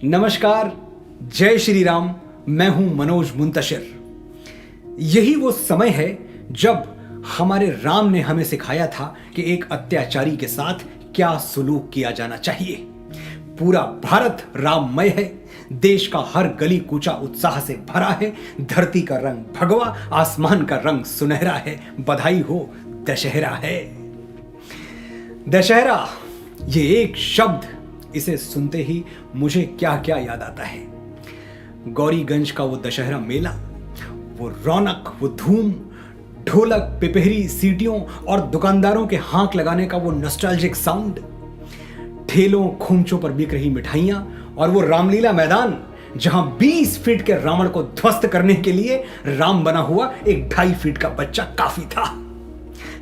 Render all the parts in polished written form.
नमस्कार, जय श्री राम। मैं हूं मनोज मुंतशिर। यही वो समय है जब हमारे राम ने हमें सिखाया था कि एक अत्याचारी के साथ क्या सुलूक किया जाना चाहिए। पूरा भारत राममय है, देश का हर गली कूचा उत्साह से भरा है, धरती का रंग भगवा, आसमान का रंग सुनहरा है। बधाई हो, दशहरा है। दशहरा, ये एक शब्द, इसे सुनते ही मुझे क्या क्या याद आता है। गौरीगंज का वो दशहरा मेला, वो रौनक, वो धूम, ढोलक, पिपहरी, सीटियों और दुकानदारों के हांक लगाने का वो नॉस्टैल्जिक साउंड, ठेलों खोमचों पर बिक रही मिठाइयां और वो रामलीला मैदान जहां 20 फीट के रावण को ध्वस्त करने के लिए राम बना हुआ एक 2.5 फीट का बच्चा काफी था।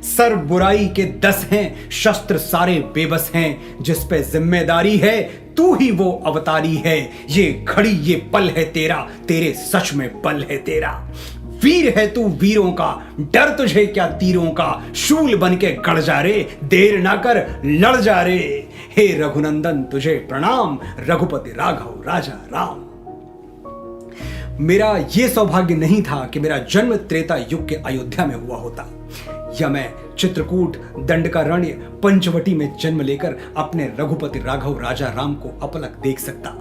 सर बुराई के 10 हैं, शस्त्र सारे बेबस हैं, जिस पे जिम्मेदारी है तू ही वो अवतारी है। ये घड़ी ये पल है तेरा, तेरे सच में बल है तेरा। वीर है तू वीरों का, डर तुझे क्या तीरों का, शूल बन के गड़ जा रे, देर ना कर लड़ जा रे। हे रघुनंदन तुझे प्रणाम, रघुपति राघव राजा राम। मेरा यह सौभाग्य नहीं था कि मेरा जन्म त्रेता युग के अयोध्या में हुआ होता, या मैं चित्रकूट, दंडकारण्य, पंचवटी में जन्म लेकर अपने रघुपति राघव राजा राम को अपलक देख सकता।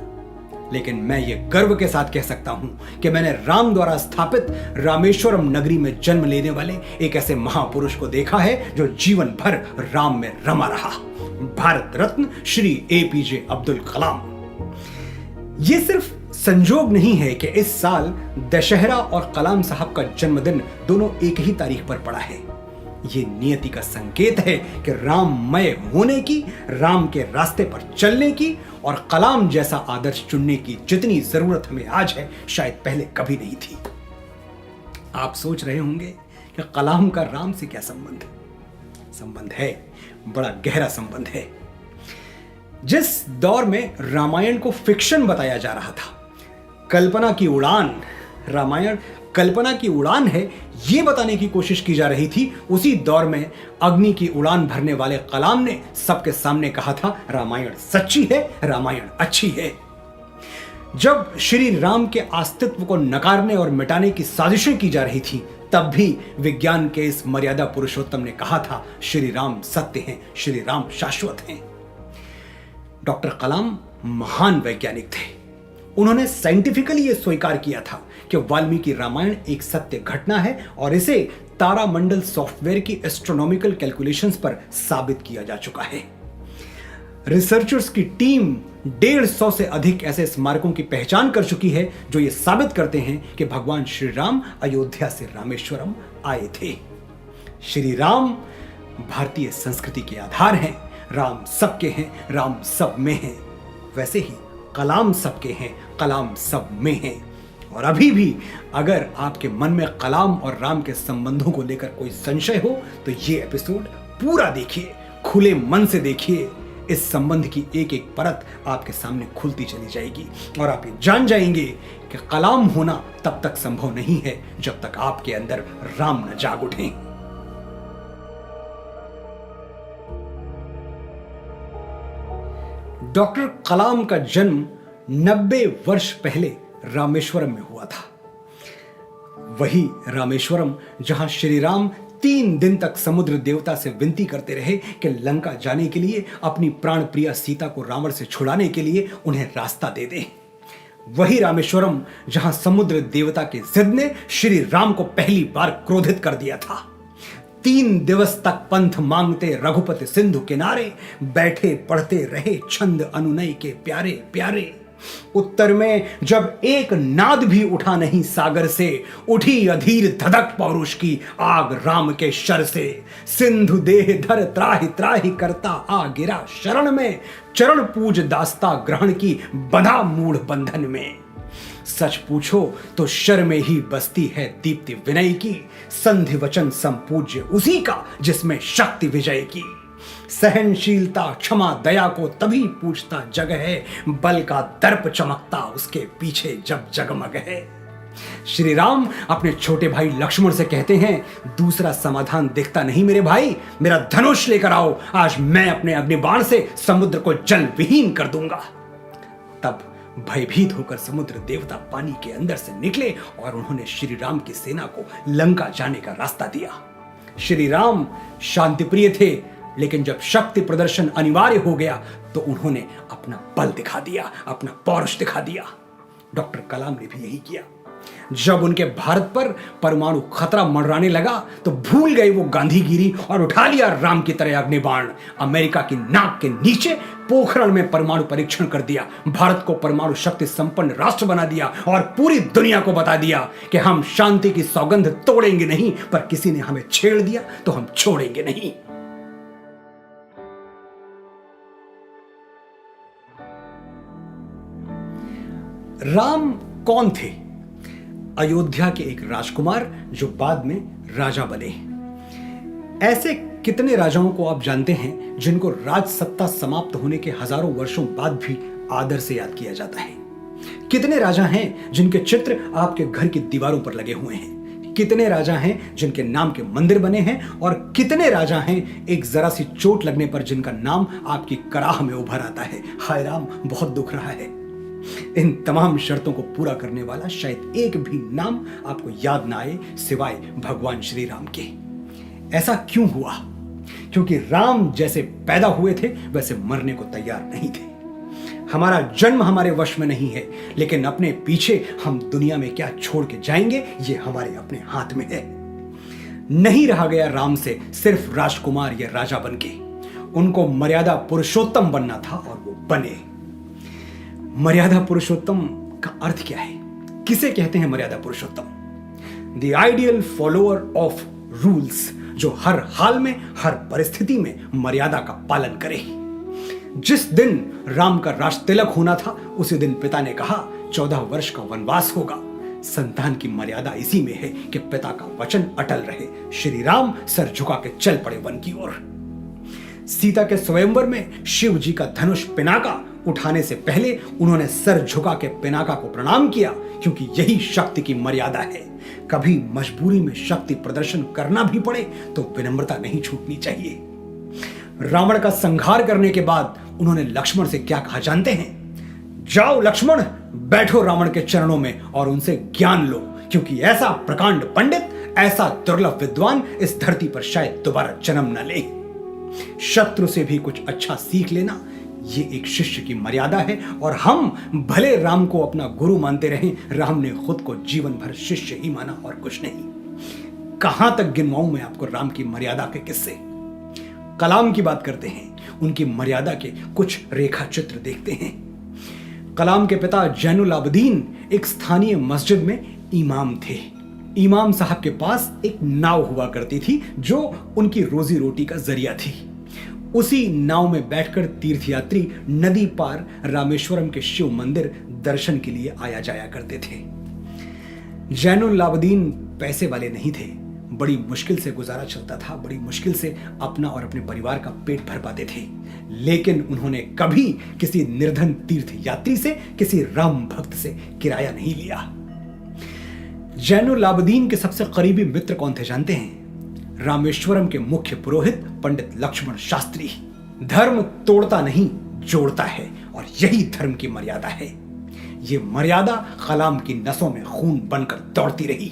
लेकिन मैं ये गर्व के साथ कह सकता हूं कि मैंने राम द्वारा स्थापित रामेश्वरम नगरी में जन्म लेने वाले एक ऐसे महापुरुष को देखा है जो जीवन भर राम में रमा रहा, भारत रत्न श्री APJ अब्दुल कलाम। ये सिर्फ संजोग नहीं है कि इस साल दशहरा और कलाम साहब का जन्मदिन दोनों एक ही तारीख पर पड़ा है। ये नियति का संकेत है कि राममय होने की, राम के रास्ते पर चलने की और कलाम जैसा आदर्श चुनने की जितनी जरूरत हमें आज है, शायद पहले कभी नहीं थी। आप सोच रहे होंगे कि कलाम का राम से क्या संबंध है? संबंध है, बड़ा गहरा संबंध है। जिस दौर में रामायण को फिक्शन बताया जा रहा था, कल्पना की उड़ान, रामायण कल्पना की उड़ान है ये बताने की कोशिश की जा रही थी, उसी दौर में अग्नि की उड़ान भरने वाले कलाम ने सबके सामने कहा था रामायण सच्ची है, रामायण अच्छी है। जब श्री राम के अस्तित्व को नकारने और मिटाने की साजिशें की जा रही थी, तब भी विज्ञान के इस मर्यादा पुरुषोत्तम ने कहा था श्री राम सत्य हैं, श्री राम शाश्वत हैं। डॉक्टर कलाम महान वैज्ञानिक थे। उन्होंने साइंटिफिकली यह स्वीकार किया था कि वाल्मीकि रामायण एक सत्य घटना है और इसे तारामंडल सॉफ्टवेयर की एस्ट्रोनॉमिकल कैलकुलेशंस पर साबित किया जा चुका है। रिसर्चर्स की टीम 150 से अधिक ऐसे स्मारकों की पहचान कर चुकी है जो ये साबित करते हैं कि भगवान श्री राम अयोध्या से रामेश्वरम आए थे। श्री राम भारतीय संस्कृति के आधार हैं। राम सबके हैं, राम सब में हैं। वैसे ही कलाम सबके हैं, कलाम सब में हैं। और अभी भी अगर आपके मन में कलाम और राम के संबंधों को लेकर कोई संशय हो तो ये एपिसोड पूरा देखिए, खुले मन से देखिए। इस संबंध की एक एक परत आपके सामने खुलती चली जाएगी और आप ये जान जाएंगे कि कलाम होना तब तक संभव नहीं है जब तक आपके अंदर राम न जाग उठे। डॉक्टर कलाम का जन्म 90 वर्ष पहले रामेश्वरम में हुआ था। वही रामेश्वरम जहां श्री राम 3 दिन तक समुद्र देवता से विनती करते रहे कि लंका जाने के लिए, अपनी प्राण प्रिया सीता को रावण से छुड़ाने के लिए उन्हें रास्ता दे दे। वही रामेश्वरम जहां समुद्र देवता के जिद ने श्री राम को पहली बार क्रोधित कर दिया था। 3 दिवस तक पंथ मांगते रघुपति सिंधु किनारे, बैठे पढ़ते रहे छंद अनुनय के प्यारे प्यारे। उत्तर में जब एक नाद भी उठा नहीं सागर से, उठी अधीर धधक पौरुष की आग राम के शर से। सिंधु देह धर त्राहि त्राहि करता आ गिरा शरण में, चरण पूज दास्ता ग्रहण की बंधा मूढ़ बंधन में। सच पूछो तो शर में ही बसती है दीप्ति विनय की, संधि वचन संपूज्य उसी का जिसमें शक्ति विजय की। सहनशीलता क्षमा दया को तभी पूछता जग है, बल का दर्प चमकता उसके पीछे जब जगमग है। श्री राम अपने छोटे भाई लक्ष्मण से कहते हैं, दूसरा समाधान दिखता नहीं मेरे भाई, मेरा धनुष लेकर आओ, आज मैं अपने अग्निबाण से समुद्र को जल विहीन कर दूंगा। तब भयभीत होकर समुद्र देवता पानी के अंदर से निकले और उन्होंने श्री राम की सेना को लंका जाने का रास्ता दिया। श्री राम शांति प्रिय थे, लेकिन जब शक्ति प्रदर्शन अनिवार्य हो गया तो उन्होंने अपना बल दिखा दिया, अपना पौरुष दिखा दिया। डॉक्टर कलाम ने भी यही किया। जब उनके भारत पर परमाणु खतरा मंडराने लगा तो भूल गए वो गांधीगिरी और उठा लिया राम की तरह अग्निबाण। अमेरिका की नाक के नीचे पोखरण में परमाणु परीक्षण कर दिया, भारत को परमाणु शक्ति संपन्न राष्ट्र बना दिया और पूरी दुनिया को बता दिया कि हम शांति की सौगंध तोड़ेंगे नहीं, पर किसी ने हमें छेड़ दिया तो हम छोड़ेंगे नहीं। राम कौन थे? अयोध्या के एक राजकुमार जो बाद में राजा बने। ऐसे कितने राजाओं को आप जानते हैं जिनको राज सत्ता समाप्त होने के हजारों वर्षों बाद भी आदर से याद किया जाता है? कितने राजा हैं जिनके चित्र आपके घर की दीवारों पर लगे हुए हैं? कितने राजा हैं जिनके नाम के मंदिर बने हैं? और कितने राजा हैं एक जरा सी चोट लगने पर जिनका नाम आपकी कराह में उभर आता है? हाय राम, बहुत दुख रहा है। इन तमाम शर्तों को पूरा करने वाला शायद एक भी नाम आपको याद ना आए सिवाय भगवान श्री राम के। ऐसा क्यों हुआ? क्योंकि राम जैसे पैदा हुए थे वैसे मरने को तैयार नहीं थे। हमारा जन्म हमारे वश में नहीं है, लेकिन अपने पीछे हम दुनिया में क्या छोड़ के जाएंगे ये हमारे अपने हाथ में है। नहीं रहा गया राम से सिर्फ राजकुमार या राजा बनके, उनको मर्यादा पुरुषोत्तम बनना था और वो बने। मर्यादा पुरुषोत्तम का अर्थ क्या है? किसे कहते हैं मर्यादा पुरुषोत्तम? The ideal follower of rules, जो हर हाल में हर परिस्थिति में मर्यादा का पालन करे। जिस दिन राम का राज तिलक होना था उसी दिन पिता ने कहा 14 वर्ष का वनवास होगा। संतान की मर्यादा इसी में है कि पिता का वचन अटल रहे। श्री राम सर झुका के चल पड़े वन की ओर। सीता के स्वयंवर में शिव जी का धनुष पिनाका उठाने से पहले उन्होंने सर झुका के पिनाका को प्रणाम किया, क्योंकि यही शक्ति की मर्यादा है। कभी मजबूरी में शक्ति प्रदर्शन करना भी पड़े तो विनम्रता नहीं छूटनी चाहिए। रावण का संहार करने के बाद उन्होंने लक्ष्मण से क्या कहा जानते हैं? जाओ लक्ष्मण, बैठो रावण के चरणों में और उनसे ज्ञान लो, क्योंकि ऐसा प्रकांड पंडित, ऐसा दुर्लभ विद्वान इस धरती पर शायद दोबारा जन्म न ले। शत्रु से भी कुछ अच्छा सीख लेना, ये एक शिष्य की मर्यादा है। और हम भले राम को अपना गुरु मानते रहें, राम ने खुद को जीवन भर शिष्य ही माना और कुछ नहीं। कहां तक गिनवाऊं मैं आपको राम की मर्यादा के किस्से? कलाम की बात करते हैं, उनकी मर्यादा के कुछ रेखा चित्र देखते हैं। कलाम के पिता जैनुल आबदीन एक स्थानीय मस्जिद में इमाम थे। इमाम साहब के पास एक नाव हुआ करती थी जो उनकी रोजी रोटी का जरिया थी। उसी नाव में बैठकर तीर्थयात्री नदी पार रामेश्वरम के शिव मंदिर दर्शन के लिए आया जाया करते थे। जैनुल आबदीन पैसे वाले नहीं थे, बड़ी मुश्किल से गुजारा चलता था, बड़ी मुश्किल से अपना और अपने परिवार का पेट भर पाते थे। लेकिन उन्होंने कभी किसी निर्धन तीर्थ यात्री से, किसी राम भक्त से किराया नहीं लिया। जैनुल आबदीन के सबसे करीबी मित्र कौन थे जानते हैं? रामेश्वरम के मुख्य पुरोहित पंडित लक्ष्मण शास्त्री। धर्म तोड़ता नहीं, जोड़ता है, और यही धर्म की मर्यादा है। ये मर्यादा कलाम की नसों में खून बनकर दौड़ती रही।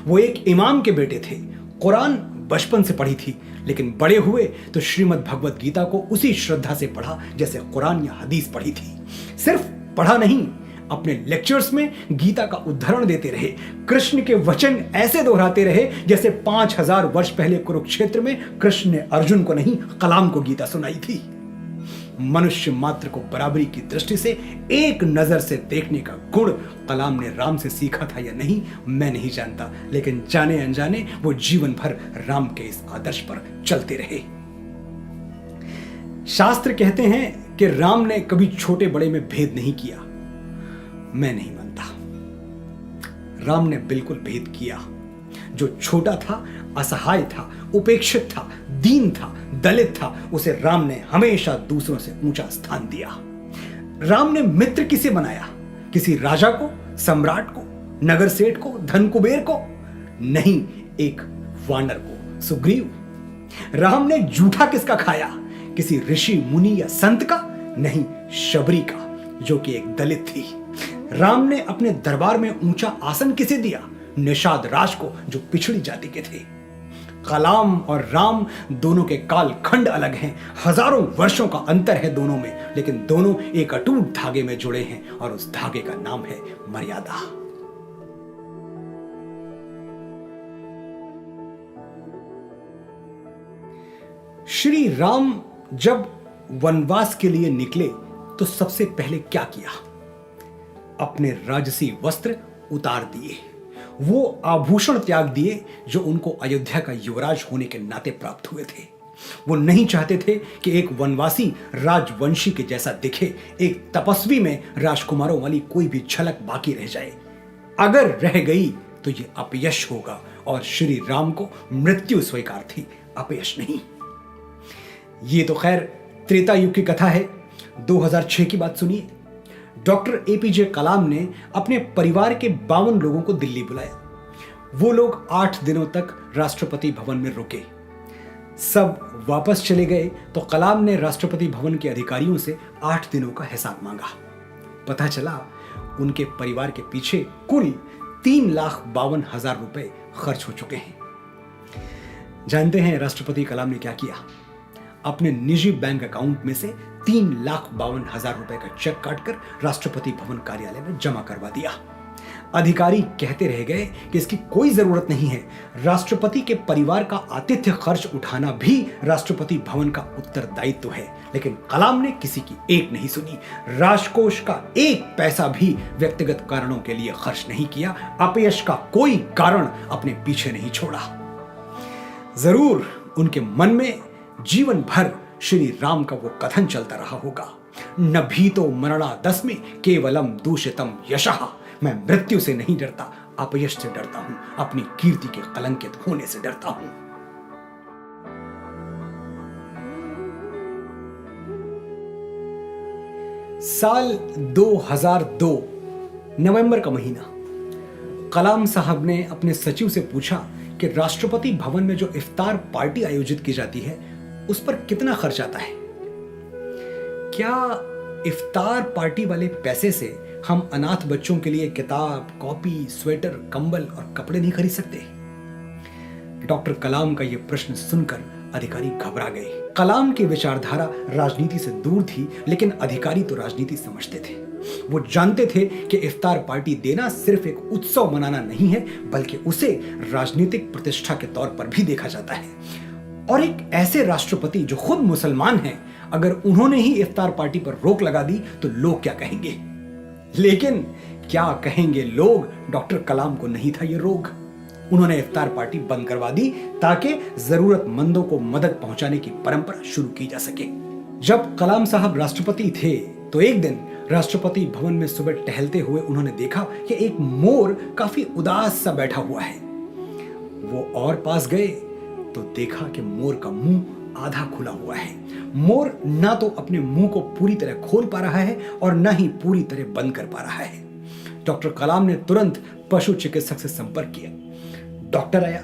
वो एक इमाम के बेटे थे। कुरान बचपन से पढ़ी थी, लेकिन बड़े हुए तो श्रीमद् भगवत गीता को उसी श्रद्धा से पढ़ा जैसे कुरान या हदीस पढ़ी थी। सिर्फ पढ़ा नहीं, अपने लेक्चर्स में गीता का उद्धरण देते रहे, कृष्ण के वचन ऐसे दोहराते रहे जैसे 5000 वर्ष पहले कुरुक्षेत्र में कृष्ण ने अर्जुन को नहीं, कलाम को गीता सुनाई थी। मनुष्य मात्र को बराबरी की दृष्टि से एक नजर से देखने का गुण कलाम ने राम से सीखा था या नहीं मैं नहीं जानता, लेकिन जाने अनजाने वो जीवन भर राम के इस आदर्श पर चलते रहे। शास्त्र कहते हैं कि राम ने कभी छोटे बड़े में भेद नहीं किया। मैं नहीं मानता। राम ने बिल्कुल भेद किया। जो छोटा था, असहाय था, उपेक्षित था, दीन था, दलित था, उसे राम ने हमेशा दूसरों से ऊंचा स्थान दिया। राम ने मित्र किसे बनाया? किसी राजा को, सम्राट को, नगर सेठ को, धन कुबेर को? नहीं, एक वानर को, सुग्रीव। राम ने जूठा किसका खाया? किसी ऋषि मुनि या संत का? नहीं, शबरी का। जो कि एक दलित थी। राम ने अपने दरबार में ऊंचा आसन किसे दिया? निषाद राज को, जो पिछड़ी जाति के थे। कलाम और राम दोनों के काल खंड अलग हैं, हजारों वर्षों का अंतर है दोनों में, लेकिन दोनों एक अटूट धागे में जुड़े हैं और उस धागे का नाम है मर्यादा। श्री राम जब वनवास के लिए निकले तो सबसे पहले क्या किया? अपने राजसी वस्त्र उतार दिए, वो आभूषण त्याग दिए जो उनको अयोध्या का युवराज होने के नाते प्राप्त हुए थे। वो नहीं चाहते थे कि एक वनवासी राजवंशी के जैसा दिखे, एक तपस्वी में राजकुमारों वाली कोई भी झलक बाकी रह जाए। अगर रह गई तो ये अपयश होगा, और श्री राम को मृत्यु स्वीकार थी, अपयश नहीं। ये तो खैर त्रेता युग की कथा है। 2006 की बात सुनिए। डॉक्टर एपीजे कलाम ने अपने परिवार के 52 लोगों को दिल्ली बुलाया। वो लोग 8 दिनों तक राष्ट्रपति भवन में रुके। सब वापस चले गए तो कलाम ने राष्ट्रपति भवन के अधिकारियों से 8 दिनों का हिसाब मांगा। पता चला उनके परिवार के पीछे कुल 3,52,000 रुपए खर्च हो चुके हैं। जानते हैं राष्ट्रपति कलाम ने क्या किया? अपने निजी बैंक अकाउंट में से 3,52,000 रुपए का चेक काटकर राष्ट्रपति भवन कार्यालय में जमा करवा दिया। अधिकारी कहते रह गए कि इसकी कोई जरूरत नहीं है, राष्ट्रपति के परिवार का आतिथ्य खर्च उठाना भी राष्ट्रपति भवन का उत्तरदायित्व है। लेकिन कलाम ने किसी की एक नहीं सुनी, राजकोष का एक पैसा भी व्यक्तिगत कारणों के लिए खर्च नहीं किया, अपयश का कोई कारण अपने पीछे नहीं छोड़ा। जरूर उनके मन में जीवन भर श्री राम का वो कथन चलता रहा होगा, न भीतो मरणादस्मि केवलम दूषितम यशः। मैं मृत्यु से नहीं डरता, अपयश से डरता हूं, अपनी कीर्ति के कलंकित होने से डरता हूं। साल 2002 नवंबर का महीना, कलाम साहब ने अपने सचिव से पूछा कि राष्ट्रपति भवन में जो इफ्तार पार्टी आयोजित की जाती है उस पर कितना खर्च आता है? क्या इफ्तार पार्टी वाले पैसे से हम अनाथ बच्चों के लिए किताब, कॉपी, स्वेटर, कंबल और कपड़े नहीं खरीद सकते? डॉक्टर कलाम का यह प्रश्न सुनकर अधिकारी घबरा गए। कलाम की विचारधारा राजनीति से दूर थी, लेकिन अधिकारी तो राजनीति समझते थे। वो जानते थे कि इफ्तार पार्टी देना सिर्फ एक उत्सव मनाना नहीं है, बल्कि उसे राजनीतिक प्रतिष्ठा के तौर पर भी देखा जाता है। और एक ऐसे राष्ट्रपति जो खुद मुसलमान हैं, अगर उन्होंने ही इफ्तार पार्टी पर रोक लगा दी तो लोग क्या कहेंगे? लेकिन क्या कहेंगे लोग, डॉक्टर कलाम को नहीं था ये रोग। उन्होंने इफ्तार पार्टी बंद करवा दी ताकि जरूरतमंदों को मदद पहुंचाने की परंपरा शुरू की जा सके। जब कलाम साहब राष्ट्रपति थे तो एक दिन राष्ट्रपति भवन में सुबह टहलते हुए उन्होंने देखा कि एक मोर काफी उदास सा बैठा हुआ है। वो और पास गए तो देखा कि मोर का मुंह आधा खुला हुआ है। मोर ना तो अपने मुंह को पूरी तरह खोल पा रहा है और ना ही पूरी तरह बंद कर पा रहा है। डॉक्टर कलाम ने तुरंत पशु चिकित्सक से संपर्क किया। डॉक्टर आया,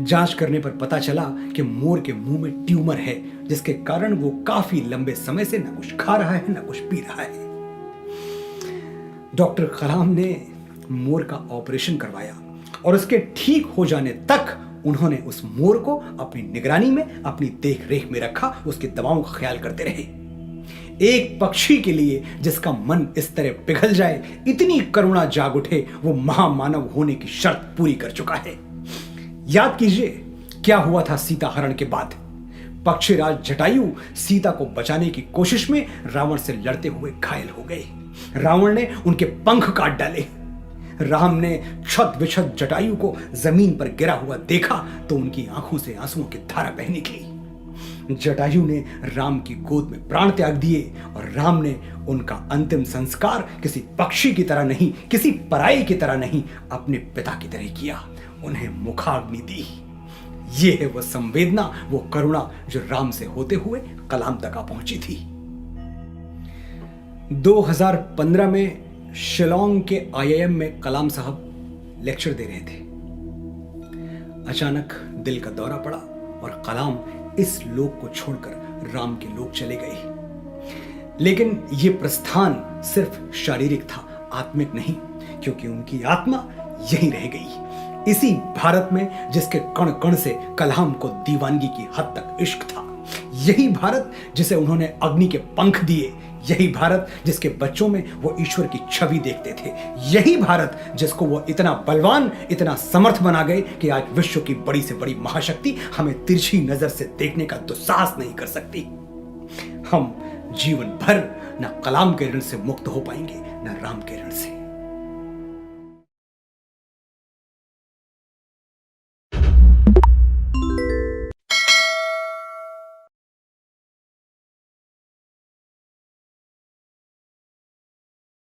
जांच करने पर पता चला कि मोर के मुंह में ट्यूमर है, जिसके कारण वो काफी लंबे समय से ना कुछ खा रहा है ना कुछ पी रहा है। डॉक्टर कलाम ने मोर का ऑपरेशन करवाया और उसके ठीक हो जाने तक उन्होंने उस मोर को अपनी निगरानी में, अपनी देख रेख में रखा, उसकी दवाओं का ख्याल करते रहे। एक पक्षी के लिए जिसका मन इस तरह पिघल जाए, इतनी करुणा जाग उठे, वो महामानव होने की शर्त पूरी कर चुका है। याद कीजिए क्या हुआ था सीता हरण के बाद। पक्षीराज जटायु सीता को बचाने की कोशिश में रावण से लड़ते हुए घायल हो गए। रावण ने उनके पंख काट डाले। राम ने छत विछत जटायु को जमीन पर गिरा हुआ देखा तो उनकी आंखों से आंसुओं की धारा बह निकली। जटायु ने राम की गोद में प्राण त्याग दिए और राम ने उनका अंतिम संस्कार किसी पक्षी की तरह नहीं, किसी पराये की तरह नहीं, अपने पिता की तरह किया। उन्हें मुखाग्नि दी। ये है वो संवेदना, वो करुणा जो राम से होते हुए कलाम तक आ पहुंची थी। 2015 में शिलोंग के IIM में कलाम साहब लेक्चर दे रहे थे। अचानक दिल का दौरा पड़ा और कलाम इस लोक को छोड़कर राम के लोक चले गए। लेकिन ये प्रस्थान सिर्फ शारीरिक था, आत्मिक नहीं, क्योंकि उनकी आत्मा यहीं रह गई, इसी भारत में जिसके कण कण से कलाम को दीवानगी की हद तक इश्क था। यही भारत जिसे उन्होंने अग्नि के पंख दिए, यही भारत जिसके बच्चों में वो ईश्वर की छवि देखते थे, यही भारत जिसको वो इतना बलवान, इतना समर्थ बना गए कि आज विश्व की बड़ी से बड़ी महाशक्ति हमें तिरछी नजर से देखने का दुस्साहस नहीं कर सकती। हम जीवन भर न कलाम के ऋण से मुक्त हो पाएंगे, न राम के ऋण से।